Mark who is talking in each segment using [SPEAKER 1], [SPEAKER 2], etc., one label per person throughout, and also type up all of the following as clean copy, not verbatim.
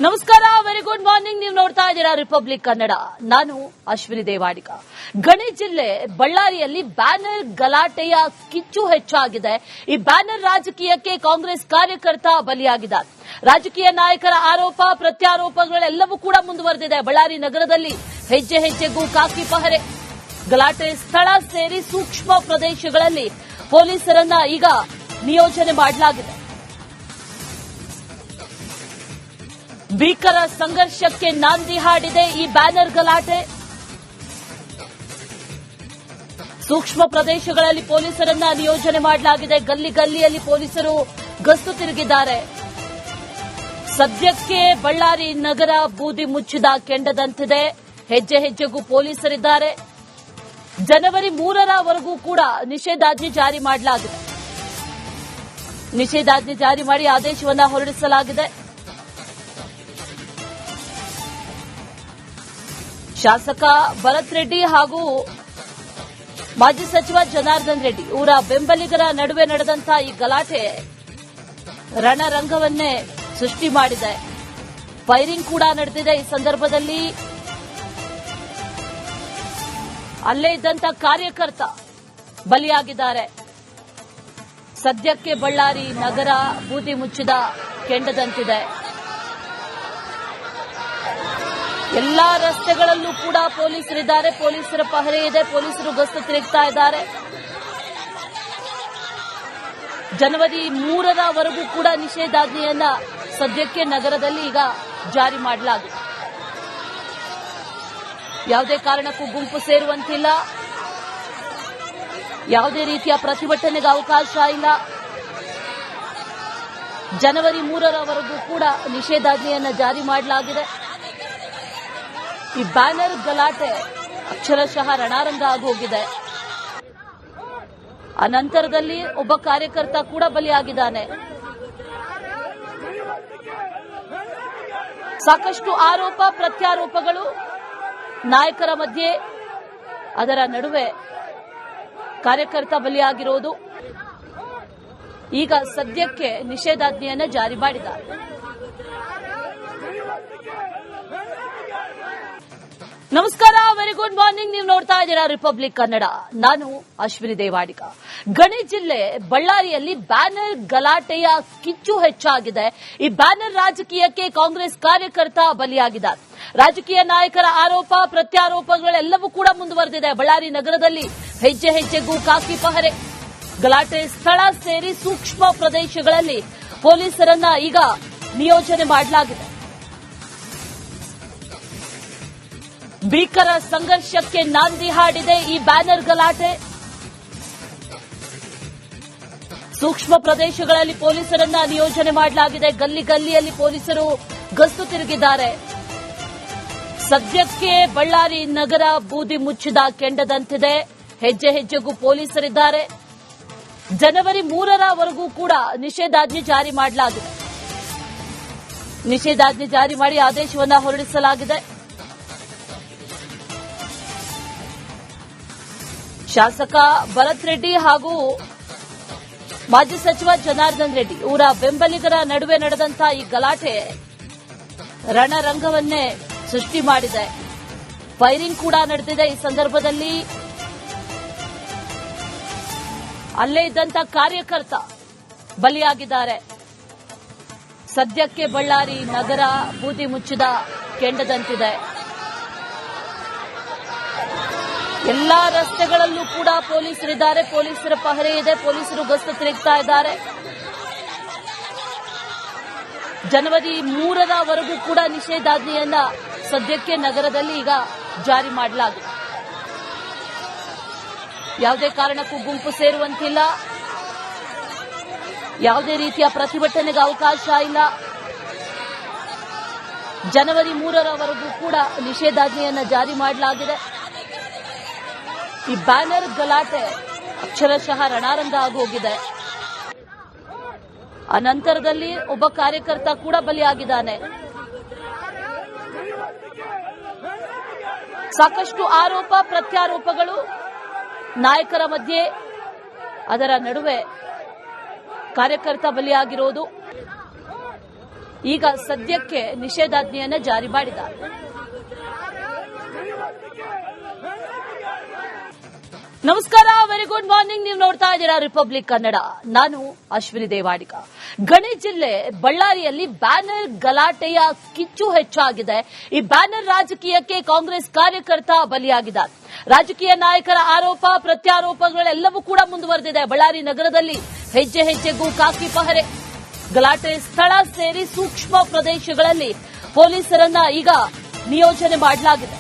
[SPEAKER 1] ನಮಸ್ಕಾರ, very good morning. ನೀವು ನೋಡ್ತಾ ಇದ್ದೀರಾ ರಿಪಬ್ಲಿಕ್ ಕನ್ನಡ. ನಾನು ಅಶ್ವಿನಿ ದೇವಾಡಿಗ. ಗಣಿ ಜಿಲ್ಲೆ ಬಳ್ಳಾರಿಯಲ್ಲಿ ಬ್ಯಾನರ್ ಗಲಾಟೆಯ ಕಿಚ್ಚು ಹೆಚ್ಚಾಗಿದೆ. ಈ ಬ್ಯಾನರ್ ರಾಜಕೀಯಕ್ಕೆ ಕಾಂಗ್ರೆಸ್ ಕಾರ್ಯಕರ್ತ ಬಲಿಯಾಗಿದ್ದಾರೆ. ರಾಜಕೀಯ ನಾಯಕರ ಆರೋಪ ಪ್ರತ್ಯಾರೋಪಗಳೆಲ್ಲವೂ ಕೂಡ ಮುಂದುವರೆದಿದೆ. ಬಳ್ಳಾರಿ ನಗರದಲ್ಲಿ ಹೆಜ್ಜೆ ಹೆಜ್ಜೆಗೂ ಖಾಕಿ ಪಹರೆ. ಗಲಾಟೆ ಸ್ಥಳ ಸೇರಿ ಸೂಕ್ಷ್ಮ ಪ್ರದೇಶಗಳಲ್ಲಿ ಪೊಲೀಸರನ್ನ ಈಗ ನಿಯೋಜನೆ ಮಾಡಲಾಗಿದೆ. ಭೀಕರ ಸಂಘರ್ಷಕ್ಕೆ ನಾಂದಿ ಹಾಡಿದೆ ಈ ಬ್ಯಾನರ್ ಗಲಾಟೆ. ಸೂಕ್ಷ್ಮ ಪ್ರದೇಶಗಳಲ್ಲಿ ಪೊಲೀಸರನ್ನ ನಿಯೋಜನೆ ಮಾಡಲಾಗಿದೆ. ಗಲ್ಲಿ ಗಲ್ಲಿಯಲ್ಲಿ ಪೊಲೀಸರು ಗಸ್ತು ತಿರುಗಿದ್ದಾರೆ. ಸದ್ಯಕ್ಕೆ ಬಳ್ಳಾರಿ ನಗರ ಬೂದಿ ಮುಚ್ಚಿದ ಕೆಂಡದಂತಿದೆ. ಹೆಜ್ಜೆ ಹೆಜ್ಜೆಗೂ ಪೊಲೀಸರಿದ್ದಾರೆ. ಜನವರಿ 3ರವರೆಗೂ ಕೂಡ ನಿಷೇಧಾಜ್ಞೆ ಜಾರಿ ಮಾಡಲಾಗಿದೆ. ನಿಷೇಧಾಜ್ಞೆ ಜಾರಿ ಮಾಡಿ ಆದೇಶವನ್ನು ಹೊರಡಿಸಲಾಗಿದೆ. ಶಾಸಕ ಭರತ್ ರೆಡ್ಡಿ ಹಾಗೂ ಮಾಜಿ ಸಚಿವ ಜನಾರ್ದನ್ ರೆಡ್ಡಿ ಇವರ ಬೆಂಬಲಿಗರ ನಡುವೆ ನಡೆದಂತಹ ಈ ಗಲಾಟೆ ರಣರಂಗವನ್ನೇ ಸೃಷ್ಟಿ ಮಾಡಿದೆ. ಫೈರಿಂಗ್ ಕೂಡ ನಡೆದಿದೆ. ಈ ಸಂದರ್ಭದಲ್ಲಿ ಅಲ್ಲೇ ಇದ್ದಂತ ಕಾರ್ಯಕರ್ತ ಬಲಿಯಾಗಿದ್ದಾರೆ. ಸದ್ಯಕ್ಕೆ ಬಳ್ಳಾರಿ ನಗರ ಬೂದಿ ಮುಚ್ಚಿದ ಕೆಂಡದಂತಿದೆ. ಎಲ್ಲಾ ರಸ್ತೆಗಳಲ್ಲೂ ಕೂಡ ಪೊಲೀಸರಿದ್ದಾರೆ. ಪೊಲೀಸರ ಪಹರೆ ಇದೆ. ಪೊಲೀಸರು ಗಸ್ತು ತಿರುಗ್ತಾ ಇದ್ದಾರೆ. ಜನವರಿ 3ರವರೆಗೂ ಕೂಡ ನಿಷೇಧಾಜ್ಞೆಯನ್ನ ಸದ್ಯಕ್ಕೆ ನಗರದಲ್ಲಿ ಈಗ ಜಾರಿ ಮಾಡಲಾಗಿದೆ. ಯಾವುದೇ ಕಾರಣಕ್ಕೂ ಗುಂಪು ಸೇರುವಂತಿಲ್ಲ. ಯಾವುದೇ ರೀತಿಯ ಪ್ರತಿಭಟನೆಗೆ ಅವಕಾಶ ಇಲ್ಲ. ಜನವರಿ 3ರವರೆಗೂ ಕೂಡ ನಿಷೇಧಾಜ್ಞೆಯನ್ನ ಜಾರಿ ಮಾಡಲಾಗಿದೆ. ಈ ಬ್ಯಾನರ್ ಗಲಾಟೆ ಅಕ್ಷರಶಃ ರಣರಂಗ ಆಗೋಗಿದೆ. ಅನಂತರದಲ್ಲಿ ಒಬ್ಬ ಕಾರ್ಯಕರ್ತ ಕೂಡ ಬಲಿಯಾಗಿದ್ದಾನೆ. ಸಾಕಷ್ಟು ಆರೋಪ ಪ್ರತ್ಯಾರೋಪಗಳು ನಾಯಕರ ಮಧ್ಯೆ, ಅದರ ನಡುವೆ ಕಾರ್ಯಕರ್ತ ಬಲಿಯಾಗಿರೋದು. ಈಗ ಸದ್ಯಕ್ಕೆ ನಿಷೇಧಾಜ್ಞೆಯನ್ನು ಜಾರಿ ಮಾಡಿದ್ದಾರೆ. ನಮಸ್ಕಾರ, ವೆರಿ ಗುಡ್ ಮಾರ್ನಿಂಗ್. ನೀವು ನೋಡ್ತಾ ಇದ್ದೀರಾ ರಿಪಬ್ಲಿಕ್ ಕನ್ನಡ. ನಾನು ಅಶ್ವಿನಿ ದೇವಾಡಿಗ. ಗಣಿ ಜಿಲ್ಲೆ ಬಳ್ಳಾರಿಯಲ್ಲಿ ಬ್ಯಾನರ್ ಗಲಾಟೆಯ ಕಿಚ್ಚು ಹೆಚ್ಚಾಗಿದೆ. ಈ ಬ್ಯಾನರ್ ರಾಜಕೀಯಕ್ಕೆ ಕಾಂಗ್ರೆಸ್ ಕಾರ್ಯಕರ್ತ ಬಲಿಯಾಗಿದ್ದಾರೆ. ರಾಜಕೀಯ ನಾಯಕರ ಆರೋಪ ಪ್ರತ್ಯಾರೋಪಗಳೆಲ್ಲವೂ ಕೂಡ ಮುಂದುವರೆದಿದೆ. ಬಳ್ಳಾರಿ ನಗರದಲ್ಲಿ ಹೆಜ್ಜೆ ಹೆಜ್ಜೆಗೂ ಖಾಕಿ ಪಹರೆ. ಗಲಾಟೆ ಸ್ಥಳ ಸೇರಿ ಸೂಕ್ಷ್ಮ ಪ್ರದೇಶಗಳಲ್ಲಿ ಪೊಲೀಸರನ್ನ ಈಗ ನಿಯೋಜನೆ ಮಾಡಲಾಗಿದೆ. ಭೀಕರ ಸಂಘರ್ಷಕ್ಕೆ ನಾಂದಿ ಹಾಡಿದೆ ಈ ಬ್ಯಾನರ್ ಗಲಾಟೆ. ಸೂಕ್ಷ್ಮ ಪ್ರದೇಶಗಳಲ್ಲಿ ಪೊಲೀಸರನ್ನ ನಿಯೋಜನೆ ಮಾಡಲಾಗಿದೆ. ಗಲ್ಲಿ ಗಲ್ಲಿಯಲ್ಲಿ ಪೊಲೀಸರು ಗಸ್ತು ತಿರುಗಿದ್ದಾರೆ. ಸದ್ಯಕ್ಕೆ ಬಳ್ಳಾರಿ ನಗರ ಬೂದಿ ಮುಚ್ಚಿದ ಕೆಂಡದಂತಿದೆ. ಹೆಜ್ಜೆ ಹೆಜ್ಜೆಗೂ ಪೊಲೀಸರಿದ್ದಾರೆ. ಜನವರಿ 3ರವರೆಗೂ ಕೂಡ ನಿಷೇಧಾಜ್ಞೆ ಜಾರಿ ಮಾಡಲಾಗಿದೆ. ನಿಷೇಧಾಜ್ಞೆ ಜಾರಿ ಮಾಡಿ ಆದೇಶವನ್ನು ಹೊರಡಿಸಲಾಗಿದೆ. ಶಾಸಕ ಭರತ್ ರೆಡ್ಡಿ ಹಾಗೂ ಮಾಜಿ ಸಚಿವ ಜನಾರ್ದನ್ ರೆಡ್ಡಿ ಇವರ ಬೆಂಬಲಿಗರ ನಡುವೆ ನಡೆದಂತಹ ಈ ಗಲಾಟೆ ರಣರಂಗವನ್ನೇ ಸೃಷ್ಟಿ ಮಾಡಿದೆ. ಫೈರಿಂಗ್ ಕೂಡ ನಡೆದಿದೆ. ಈ ಸಂದರ್ಭದಲ್ಲಿ ಅಲ್ಲೇ ಇದ್ದಂತ ಕಾರ್ಯಕರ್ತ ಬಲಿಯಾಗಿದ್ದಾರೆ. ಸದ್ಯಕ್ಕೆ ಬಳ್ಳಾರಿ ನಗರ ಬೂದಿ ಮುಚ್ಚಿದ ಕೆಂಡದಂತಿದೆ. ಎಲ್ಲಾ ರಸ್ತೆಗಳಲ್ಲೂ ಕೂಡ ಪೊಲೀಸರಿದ್ದಾರೆ. ಪೊಲೀಸರ ಪಹರೆ ಇದೆ. ಪೊಲೀಸರು ಗಸ್ತು ತಿರುಗ್ತಾ ಇದ್ದಾರೆ. ಜನವರಿ 3ರವರೆಗೂ ಕೂಡ ನಿಷೇಧಾಜ್ಞೆಯನ್ನ ಸದ್ಯಕ್ಕೆ ನಗರದಲ್ಲಿ ಈಗ ಜಾರಿ ಮಾಡಲಾಗಿದೆ. ಯಾವುದೇ ಕಾರಣಕ್ಕೂ ಗುಂಪು ಸೇರುವಂತಿಲ್ಲ. ಯಾವುದೇ ರೀತಿಯ ಪ್ರತಿಭಟನೆಗೆ ಅವಕಾಶ ಇಲ್ಲ. ಜನವರಿ 3ರವರೆಗೂ ಕೂಡ ನಿಷೇಧಾಜ್ಞೆಯನ್ನ ಜಾರಿ ಮಾಡಲಾಗಿದೆ. ಈ ಬ್ಯಾನರ್ ಗಲಾಟೆ ಅಕ್ಷರಶಃ ರಣರಂಗ ಆಗೋಗಿದೆ. ಅನಂತರದಲ್ಲಿ ಒಬ್ಬ ಕಾರ್ಯಕರ್ತ ಕೂಡ ಬಲಿಯಾಗಿದ್ದಾನೆ. ಸಾಕಷ್ಟು ಆರೋಪ ಪ್ರತ್ಯಾರೋಪಗಳು ನಾಯಕರ ಮಧ್ಯೆ, ಅದರ ನಡುವೆ ಕಾರ್ಯಕರ್ತ ಬಲಿಯಾಗಿರೋದು. ಈಗ ಸದ್ಯಕ್ಕೆ ನಿಷೇಧಾಜ್ಞೆಯನ್ನು ಜಾರಿ ಮಾಡಿದ್ದಾರೆ. ನಮಸ್ಕಾರ, ವೆರಿ ಗುಡ್ ಮಾರ್ನಿಂಗ್. ನೀವು ನೋಡ್ತಾ ಇದ್ದೀರಾ ರಿಪಬ್ಲಿಕ್ ಕನ್ನಡ. ನಾನು ಅಶ್ವಿನಿ ದೇವಾಡಿಗ. ಗಣಿ ಜಿಲ್ಲೆ ಬಳ್ಳಾರಿಯಲ್ಲಿ ಬ್ಯಾನರ್ ಗಲಾಟೆಯ ಕಿಚ್ಚು ಹೆಚ್ಚಾಗಿದೆ. ಈ ಬ್ಯಾನರ್ ರಾಜಕೀಯಕ್ಕೆ ಕಾಂಗ್ರೆಸ್ ಕಾರ್ಯಕರ್ತ ಬಲಿಯಾಗಿದ್ದಾರೆ. ರಾಜಕೀಯ ನಾಯಕರ ಆರೋಪ ಪ್ರತ್ಯಾರೋಪಗಳೆಲ್ಲವೂ ಕೂಡ ಮುಂದುವರೆದಿದೆ. ಬಳ್ಳಾರಿ ನಗರದಲ್ಲಿ ಹೆಜ್ಜೆ ಹೆಜ್ಜೆಗೂ ಖಾಕಿ ಪಹರೆ. ಗಲಾಟೆ ಸ್ಥಳ ಸೇರಿ ಸೂಕ್ಷ್ಮ ಪ್ರದೇಶಗಳಲ್ಲಿ ಪೊಲೀಸರನ್ನ ಈಗ ನಿಯೋಜನೆ ಮಾಡಲಾಗಿದೆ.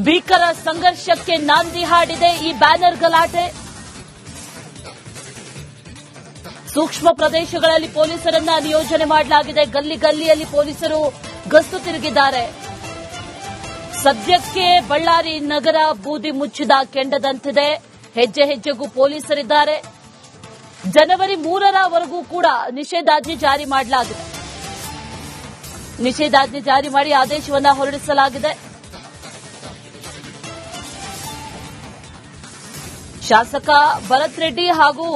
[SPEAKER 1] ಭೀಕರ ಸಂಘರ್ಷಕ್ಕೆ ನಾಂದಿ ಹಾಡಿದೆ ಈ ಬ್ಯಾನರ್ ಗಲಾಟೆ. ಸೂಕ್ಷ್ಮ ಪ್ರದೇಶಗಳಲ್ಲಿ ಪೊಲೀಸರನ್ನ ನಿಯೋಜನೆ ಮಾಡಲಾಗಿದೆ. ಗಲ್ಲಿ ಗಲ್ಲಿಯಲ್ಲಿ ಪೊಲೀಸರು ಗಸ್ತು ತಿರುಗಿದ್ದಾರೆ. ಸದ್ಯಕ್ಕೆ ಬಳ್ಳಾರಿ ನಗರ ಬೂದಿ ಮುಚ್ಚಿದ ಕೆಂಡದಂತಿದೆ. ಹೆಜ್ಜೆ ಹೆಜ್ಜೆಗೂ ಪೊಲೀಸರಿದ್ದಾರೆ. ಜನವರಿ 3ರವರೆಗೂ ಕೂಡ ನಿಷೇಧಾಜ್ಞೆ ಜಾರಿ ಮಾಡಲಾಗಿದೆ. ನಿಷೇಧಾಜ್ಞೆ ಜಾರಿ ಮಾಡಿ ಆದೇಶವನ್ನು ಹೊರಡಿಸಲಾಗಿದೆ. ಶಾಸಕ ಭರತ್ ರೆಡ್ಡಿ ಹಾಗೂ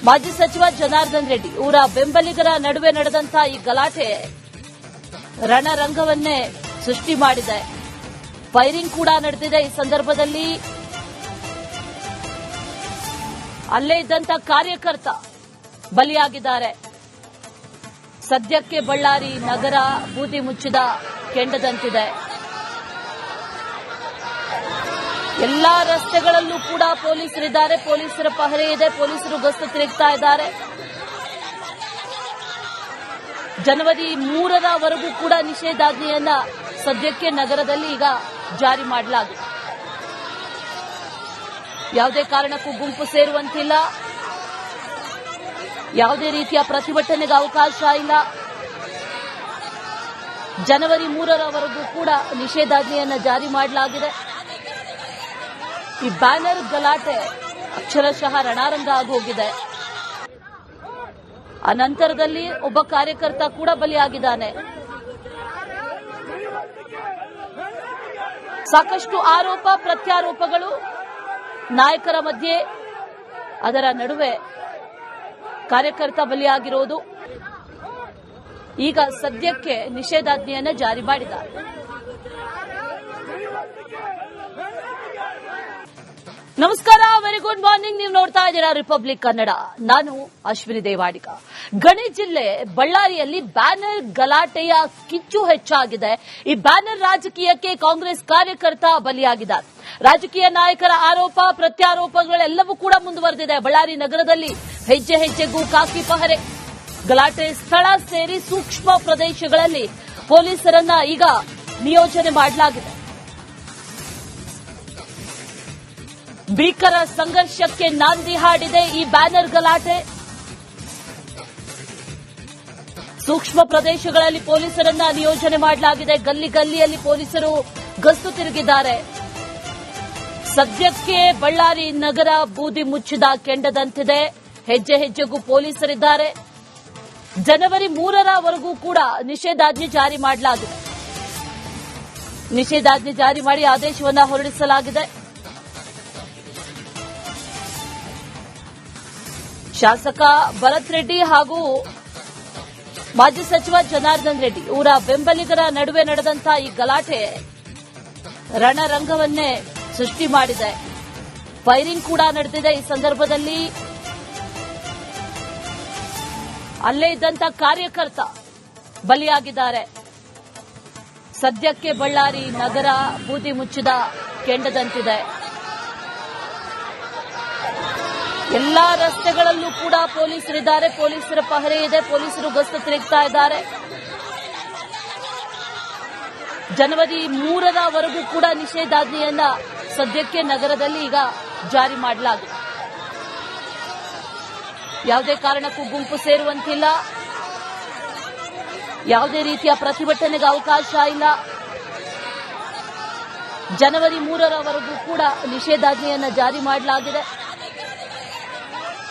[SPEAKER 1] ಮಾಜಿ ಸಚಿವ ಜನಾರ್ದನ್ ರೆಡ್ಡಿ ಇವರ ಬೆಂಬಲಿಗರ ನಡುವೆ ನಡೆದಂತಹ ಈ ಗಲಾಟೆ ರಣರಂಗವನ್ನೇ ಸೃಷ್ಟಿ ಮಾಡಿದೆ. ಫೈರಿಂಗ್ ಕೂಡ ನಡೆದಿದೆ. ಈ ಸಂದರ್ಭದಲ್ಲಿ ಅಲ್ಲೇ ಇದ್ದಂತ ಕಾರ್ಯಕರ್ತ ಬಲಿಯಾಗಿದ್ದಾರೆ. ಸದ್ಯಕ್ಕೆ ಬಳ್ಳಾರಿ ನಗರ ಬೂದಿ ಮುಚ್ಚಿದ ಕೆಂಡದಂತಿದೆ. ಎಲ್ಲಾ ರಸ್ತೆಗಳಲ್ಲೂ ಕೂಡ ಪೊಲೀಸರಿದ್ದಾರೆ. ಪೊಲೀಸರ ಪಹರೆ ಇದೆ. ಪೊಲೀಸರು ಗಸ್ತು ತಿರುಗ್ತಾ ಇದ್ದಾರೆ. ಜನವರಿ 3ರವರೆಗೂ ಕೂಡ ನಿಷೇಧಾಜ್ಞೆಯನ್ನ ಸದ್ಯಕ್ಕೆ ನಗರದಲ್ಲಿ ಈಗ ಜಾರಿ ಮಾಡಲಾಗಿದೆ. ಯಾವುದೇ ಕಾರಣಕ್ಕೂ ಗುಂಪು ಸೇರುವಂತಿಲ್ಲ. ಯಾವುದೇ ರೀತಿಯ ಪ್ರತಿಭಟನೆಗೆ ಅವಕಾಶ ಇಲ್ಲ. ಜನವರಿ 3ರವರೆಗೂ ಕೂಡ ನಿಷೇಧಾಜ್ಞೆಯನ್ನ ಜಾರಿ ಮಾಡಲಾಗಿದೆ. ಈ ಬ್ಯಾನರ್ ಗಲಾಟೆ ಅಕ್ಷರಶಃ ರಣರಂಗ ಆಗೋಗಿದೆ. ಅನಂತರದಲ್ಲಿ ಒಬ್ಬ ಕಾರ್ಯಕರ್ತ ಕೂಡ ಬಲಿಯಾಗಿದ್ದಾನೆ. ಸಾಕಷ್ಟು ಆರೋಪ ಪ್ರತ್ಯಾರೋಪಗಳು ನಾಯಕರ ಮಧ್ಯೆ, ಅದರ ನಡುವೆ ಕಾರ್ಯಕರ್ತ ಬಲಿಯಾಗಿರೋದು. ಈಗ ಸದ್ಯಕ್ಕೆ ನಿಷೇಧಾಜ್ಞೆಯನ್ನು ಜಾರಿ ಮಾಡಿದ್ದಾರೆ. ನಮಸ್ಕಾರ, ವೆರಿ ಗುಡ್ ಮಾರ್ನಿಂಗ್. ನೀವು ನೋಡ್ತಾ ಇದ್ದೀರಾ ರಿಪಬ್ಲಿಕ್ ಕನ್ನಡ. ನಾನು ಅಶ್ವಿನಿ ದೇವಾಡಿಗ. ಗಣಿ ಜಿಲ್ಲೆ ಬಳ್ಳಾರಿಯಲ್ಲಿ ಬ್ಯಾನರ್ ಗಲಾಟೆಯ ಕಿಚ್ಚು ಹೆಚ್ಚಾಗಿದೆ. ಈ ಬ್ಯಾನರ್ ರಾಜಕೀಯಕ್ಕೆ ಕಾಂಗ್ರೆಸ್ ಕಾರ್ಯಕರ್ತ ಬಲಿಯಾಗಿದ್ದಾರೆ. ರಾಜಕೀಯ ನಾಯಕರ ಆರೋಪ ಪ್ರತ್ಯಾರೋಪಗಳೆಲ್ಲವೂ ಕೂಡ ಮುಂದುವರೆದಿದೆ. ಬಳ್ಳಾರಿ ನಗರದಲ್ಲಿ ಹೆಜ್ಜೆ ಹೆಜ್ಜೆಗೂ ಖಾಕಿ ಪಹರೆ. ಗಲಾಟೆ ಸ್ಥಳ ಸೇರಿ ಸೂಕ್ಷ್ಮ ಪ್ರದೇಶಗಳಲ್ಲಿ ಪೊಲೀಸರನ್ನ ಈಗ ನಿಯೋಜನೆ ಮಾಡಲಾಗಿದೆ. ಭೀಕರ ಸಂಘರ್ಷಕ್ಕೆ ನಾಂದಿ ಹಾಡಿದೆ ಈ ಬ್ಯಾನರ್ ಗಲಾಟೆ. ಸೂಕ್ಷ್ಮ ಪ್ರದೇಶಗಳಲ್ಲಿ ಪೊಲೀಸರನ್ನ ನಿಯೋಜನೆ ಮಾಡಲಾಗಿದೆ. ಗಲ್ಲಿ ಗಲ್ಲಿಯಲ್ಲಿ ಪೊಲೀಸರು ಗಸ್ತು ತಿರುಗಿದ್ದಾರೆ. ಸದ್ಯಕ್ಕೆ ಬಳ್ಳಾರಿ ನಗರ ಬೂದಿ ಮುಚ್ಚಿದ ಕೆಂಡದಂತಿದೆ. ಹೆಜ್ಜೆ ಹೆಜ್ಜೆಗೂ ಪೊಲೀಸರಿದ್ದಾರೆ. ಜನವರಿ 3ರವರೆಗೂ ಕೂಡ ನಿಷೇಧಾಜ್ಞೆ ಜಾರಿ ಮಾಡಲಾಗಿದೆ. ನಿಷೇಧಾಜ್ಞೆ ಜಾರಿ ಮಾಡಿ ಆದೇಶವನ್ನು ಹೊರಡಿಸಲಾಗಿದೆ. ಶಾಸಕ ಭರತ್ ರೆಡ್ಡಿ ಹಾಗೂ ಮಾಜಿ ಸಚಿವ ಜನಾರ್ದನ್ ರೆಡ್ಡಿ ಇವರ ಬೆಂಬಲಿಗರ ನಡುವೆ ನಡೆದಂತಹ ಈ ಗಲಾಟೆ ರಣರಂಗವನ್ನೇ ಸೃಷ್ಟಿ ಮಾಡಿದೆ. ಫೈರಿಂಗ್ ಕೂಡ ನಡೆದಿದೆ. ಈ ಸಂದರ್ಭದಲ್ಲಿ ಅಲ್ಲೇ ಇದ್ದಂತ ಕಾರ್ಯಕರ್ತ ಬಲಿಯಾಗಿದ್ದಾರೆ. ಸದ್ಯಕ್ಕೆ ಬಳ್ಳಾರಿ ನಗರ ಬೂದಿ ಮುಚ್ಚಿದ ಕೆಂಡದಂತಿದೆ. ಎಲ್ಲಾ ರಸ್ತೆಗಳಲ್ಲೂ ಕೂಡ ಪೊಲೀಸರಿದ್ದಾರೆ. ಪೊಲೀಸರ ಪಹರೆ ಇದೆ. ಪೊಲೀಸರು ಗಸ್ತು ತಿರುಗ್ತಾ ಇದ್ದಾರೆ. ಜನವರಿ 3ರವರೆಗೂ ಕೂಡ ನಿಷೇಧಾಜ್ಞೆಯನ್ನ ಸದ್ಯಕ್ಕೆ ನಗರದಲ್ಲಿ ಈಗ ಜಾರಿ ಮಾಡಲಾಗಿದೆ. ಯಾವುದೇ ಕಾರಣಕ್ಕೂ ಗುಂಪು ಸೇರುವಂತಿಲ್ಲ. ಯಾವುದೇ ರೀತಿಯ ಪ್ರತಿಭಟನೆಗೆ ಅವಕಾಶ ಇಲ್ಲ. ಜನವರಿ 3ರವರೆಗೂ ಕೂಡ ನಿಷೇಧಾಜ್ಞೆಯನ್ನ ಜಾರಿ ಮಾಡಲಾಗಿದೆ.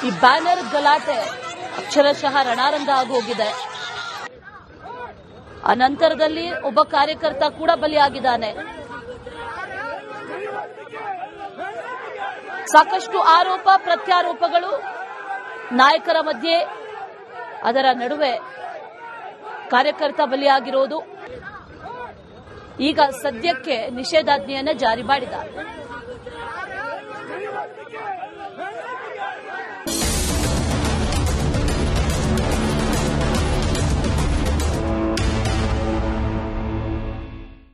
[SPEAKER 1] ಈ ಬ್ಯಾನರ್ ಗಲಾಟೆ ಅಕ್ಷರಶಃ ರಣರಂಗ ಆಗೋಗಿದೆ. ಅನಂತರದಲ್ಲಿ ಒಬ್ಬ ಕಾರ್ಯಕರ್ತ ಕೂಡ ಬಲಿಯಾಗಿದ್ದಾನೆ. ಸಾಕಷ್ಟು ಆರೋಪ ಪ್ರತ್ಯಾರೋಪಗಳು ನಾಯಕರ ಮಧ್ಯೆ ಅದರ ನಡುವೆ ಕಾರ್ಯಕರ್ತ ಬಲಿಯಾಗಿರೋದು. ಈಗ ಸದ್ಯಕ್ಕೆ ನಿಷೇಧಾಜ್ಞೆಯನ್ನು ಜಾರಿ ಮಾಡಿದ್ದಾರೆ.